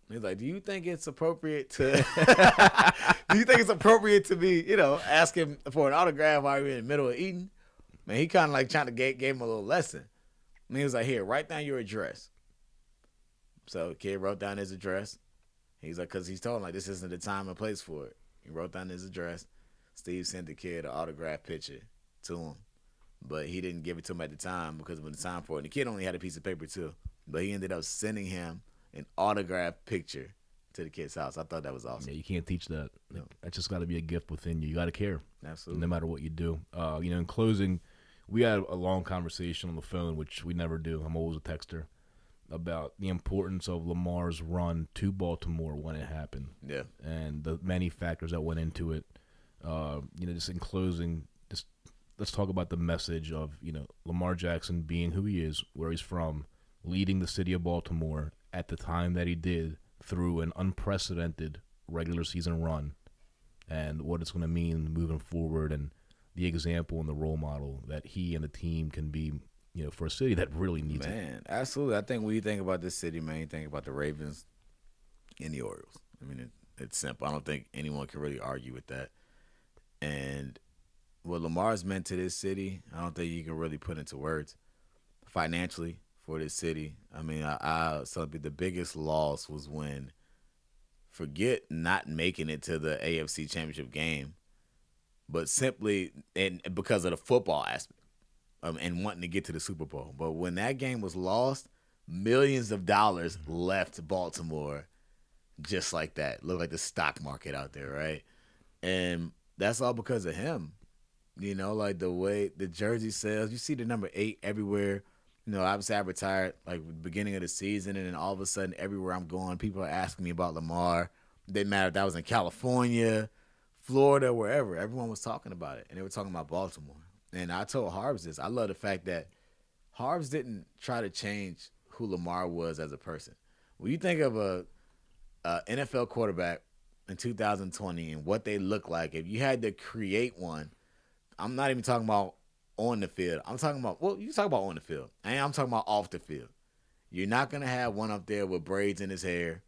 B: He's like, do you think it's appropriate to be, asking for an autograph while you're in the middle of eating? Man, he kind of like trying to gave him a little lesson. And he was like, here, write down your address. So the kid wrote down his address. He's like, because he's told him, like, this isn't the time and place for it. He wrote down his address. Steve sent the kid an autograph picture to him. But he didn't give it to him at the time because when the time for it. And the kid only had a piece of paper too. But he ended up sending him an autographed picture to the kid's house. I thought that was awesome.
A: Yeah, you can't teach that. No. That just got to be a gift within you. You got to care.
B: Absolutely.
A: No matter what you do. In closing, we had a long conversation on the phone, which we never do. I'm always a texter, about the importance of Lamar's run to Baltimore when it happened.
B: Yeah.
A: And the many factors that went into it. Just in closing, just let's talk about the message of, Lamar Jackson being who he is, where he's from, leading the city of Baltimore at the time that he did through an unprecedented regular season run, and what it's going to mean moving forward, and the example and the role model that he and the team can be, for a city that really needs it.
B: Man, absolutely. I think when you think about this city, man, you think about the Ravens and the Orioles. I mean, it's simple. I don't think anyone can really argue with that. And what Lamar's meant to this city, I don't think you can really put into words. Financially, for this city, I mean, so the biggest loss was when, forget not making it to the AFC Championship game, but simply and because of the football aspect and wanting to get to the Super Bowl. But when that game was lost, millions of dollars left Baltimore just like that. Looked like the stock market out there, right? And that's all because of him. Like the way the jersey sales, you see the number 8 everywhere. Obviously I retired like the beginning of the season, and then all of a sudden everywhere I'm going, people are asking me about Lamar. It didn't matter if that was in California, Florida, wherever. Everyone was talking about it, and they were talking about Baltimore. And I told Harbs this. I love the fact that Harbs didn't try to change who Lamar was as a person. When you think of a NFL quarterback in 2020 and what they look like, if you had to create one, I'm not even talking about on the field. I'm talking about, well, you talk about on the field. And I'm talking about off the field. You're not going to have one up there with braids in his hair,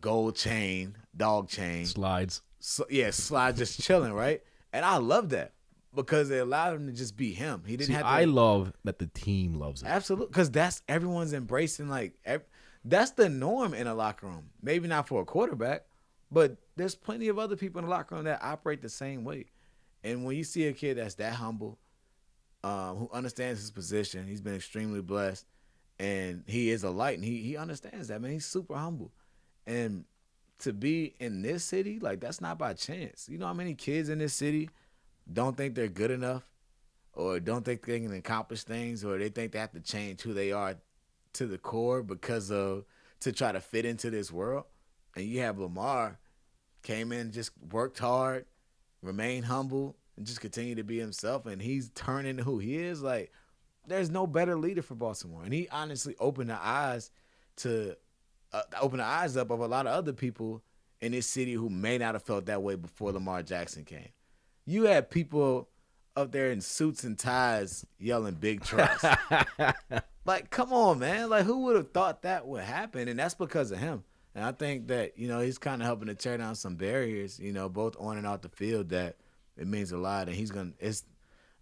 B: gold chain, dog chain.
A: Slides.
B: Slides just chilling, right? And I love that because it allowed him to just be him. He didn't have to.
A: I love that the team loves it.
B: Absolutely. Because everyone's embracing, that's the norm in a locker room. Maybe not for a quarterback, but there's plenty of other people in the locker room that operate the same way. And when you see a kid that's that humble, who understands his position, he's been extremely blessed, and he is a light, and he understands that, man. He's super humble. And to be in this city, that's not by chance. You know how many kids in this city don't think they're good enough, or don't think they can accomplish things, or they think they have to change who they are to the core to try to fit into this world? And you have Lamar came in, just worked hard, remain humble, and just continue to be himself, and he's turned into who he is. There's no better leader for Baltimore, and he honestly opened the eyes up of a lot of other people in this city who may not have felt that way before Lamar Jackson came. You had people up there in suits and ties yelling "Big Trust." Come on, man. Who would have thought that would happen? And that's because of him. And I think that, he's kind of helping to tear down some barriers, both on and off the field, that it means a lot. And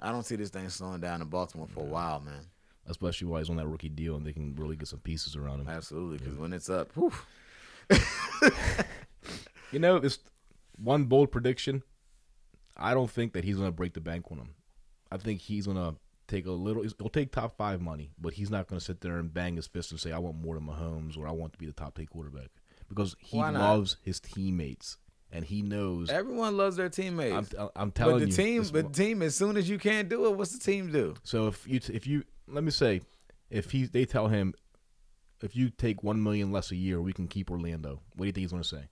B: I don't see this thing slowing down in Baltimore for a while, man.
A: Especially while he's on that rookie deal and they can really get some pieces around him.
B: Absolutely, because when it's up, whew.
A: This one bold prediction, I don't think that he's going to break the bank on him. I think he's going to he'll take top 5 money, but he's not going to sit there and bang his fist and say, I want more than Mahomes, or I want to be the top 10 quarterback. Because he loves his teammates, and he knows
B: everyone loves their teammates.
A: I'm telling you,
B: the team, as soon as you can't do it, what's the team do?
A: So if you let me say, they tell him, if you take $1 million less a year, we can keep Orlando. What do you think he's going to say?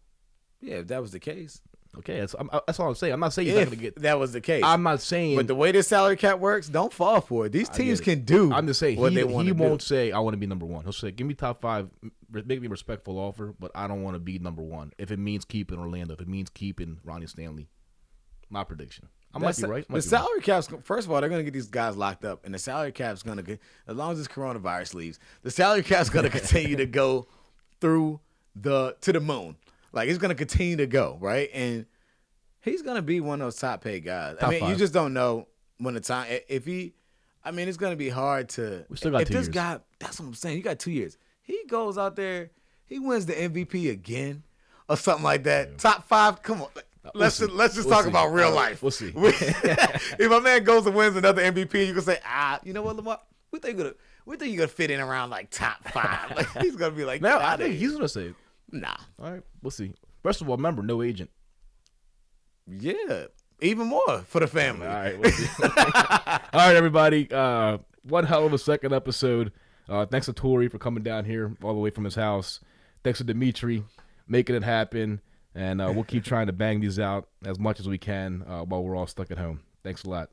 B: Yeah, if that was the case.
A: Okay, that's all I'm saying. I'm not saying he's not going to get.
B: That was the case.
A: I'm not saying.
B: But the way this salary cap works, don't fall for it. These teams can do.
A: I'm just saying
B: what they want to do.
A: He won't say I want to be number 1. He'll say, give me top 5, make me a respectful offer, but I don't want to be number 1. If it means keeping Orlando, if it means keeping Ronnie Stanley, my prediction. I might be right.
B: The salary cap's, first of all, they're going to get these guys locked up, and the salary cap's going to get, as long as this coronavirus leaves, the salary cap's going to continue to go to the moon. It's going to continue to go, right? And he's going to be one of those top paid guys.
A: Top 5.
B: You just don't know when the time, it's going to be hard to,
A: we still got 2 years.
B: Guy, that's what I'm saying. You got 2 years. He goes out there, he wins the MVP again or something like that. Yeah. Top 5, come on. Let's just talk about real life.
A: We'll see.
B: If my man goes and wins another MVP, you can say, you know what, Lamar? We think you're gonna fit in around top 5. He's gonna be like,
A: no, I think he's gonna say,
B: nah.
A: All right, we'll see. First of all, remember, no agent.
B: Yeah, even more for the family.
A: All right. We'll see. All right, everybody. One hell of a second episode. Thanks to Tori for coming down here all the way from his house. Thanks to Dimitri making it happen. And we'll keep trying to bang these out as much as we can while we're all stuck at home. Thanks a lot.